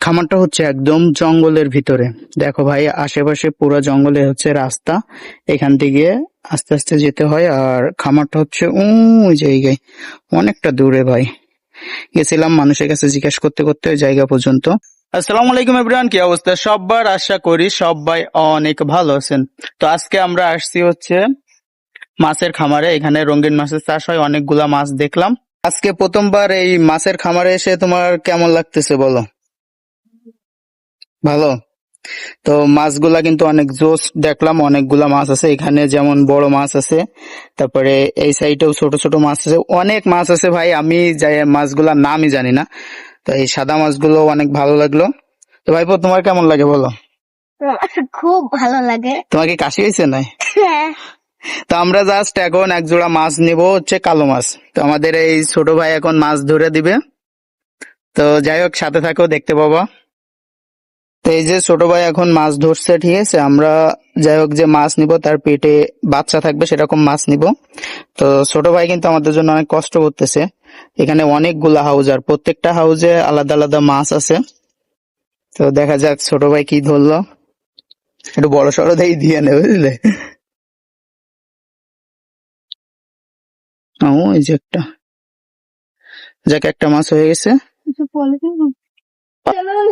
খামারটা হচ্ছে একদম জঙ্গলের ভিতরে। দেখো ভাই, আশেপাশে পুরো জঙ্গলে হচ্ছে রাস্তা, এখান থেকে আস্তে আস্তে যেতে হয়। আর খামারটা হচ্ছে ওই জায়গায়, অনেকটা দূরে ভাই। গেছিলাম মানুষের কাছে জিজ্ঞেস করতে করতে ওই জায়গা পর্যন্ত। আসসালামু আলাইকুম এভরিওয়ান, কি অবস্থা সবার? আশা করি সবাই অনেক ভালো আছেন। তো আজকে আমরা আসছি হচ্ছে মাছের খামারে। এখানে রঙিন মাছের চাষ হয়, অনেকগুলা মাছ দেখলাম। আজকে প্রথমবার এই মাছের খামারে এসে তোমার কেমন লাগতেছে বলো? ভালো। তো মাছগুলা কিন্তু অনেক জোস দেখলাম, অনেকগুলা মাছ আছে এখানে, যেমন বড় মাছ আছে, তারপরে এই সাইডেও ছোট ছোট মাছ আছে, অনেক মাছ আছে ভাই। আমি যাই মাছগুলার নামই জানি না। তো এই সাদা মাছগুলো অনেক ভালো লাগলো। তো ভাইপো, তোমার কেমন লাগে বলো? খুব ভালো লাগে। তোমার কি কাশি হয়েছে না? হ্যাঁ। তো আমরা জাস্ট এখন এক জোড়া মাছ নিব, হচ্ছে কালো মাছ। তো আমাদের এই ছোট ভাই এখন মাছ ধরে দিবে। তো যাই হোক, সাথে থাকো, দেখতে পাবা। তো এই যে ছোট ভাই এখন মাছ ধরছে, ঠিক আছে। আমরা যাই হোক যে মাছ নিব, তার পেটে বাচ্চা থাকবে সেরকম মাছ নিব। তো ছোট ভাই কিন্তু আমাদের জন্য অনেক কষ্ট করতেছে। এখানে অনেকগুলা হাউজ, আর প্রত্যেকটা হাউজে আলাদা আলাদা মাছ আছে। তো দেখা যাক ছোট ভাই কি ধরলো। একটু বড় সড়ো দিয়ে নেবে, বুঝলে? ওই যে একটা, যাক একটা মাছ হয়ে গেছে।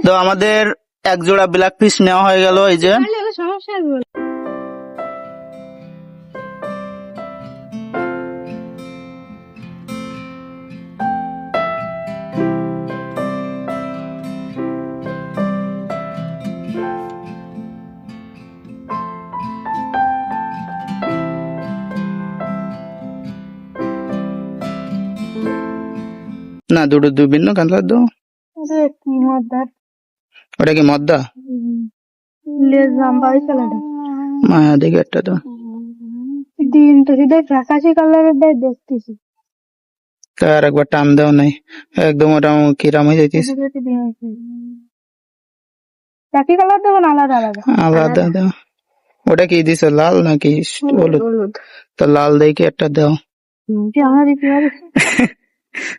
তো আমাদের এক জোড়া ব্ল্যাক ফিশ নেওয়া হয়ে গেল। এই যে না, দুটো বিভিন্ন কালার দো। ওটা কি মদ্দা? মায়া দেখি একটা তো। ফ্যাকাশি কালারের দেখতেছি। তার একবার টান দেও নাই, একদম ওটা কিরাম হয়ে যাইতিস। একই কালার দেবো না আলাদা আলাদা? আলাদা দাও। ওটা কি দিছ, লাল নাকি হলুদ? তো লাল দেখি একটা দাও।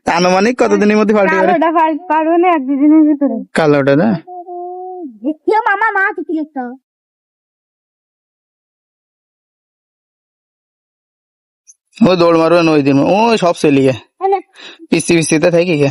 তা আনুমানিক কতদিনের মধ্যে পাল্টে যাবে? পারবে না, এক দুদিনের ভিতরে। কালোটা না? মামা মা তুই একটা ও দৌড় মারবে ওই দিন, ও সব চলি গে পিস্তি পিস্তিতে থাকি গে।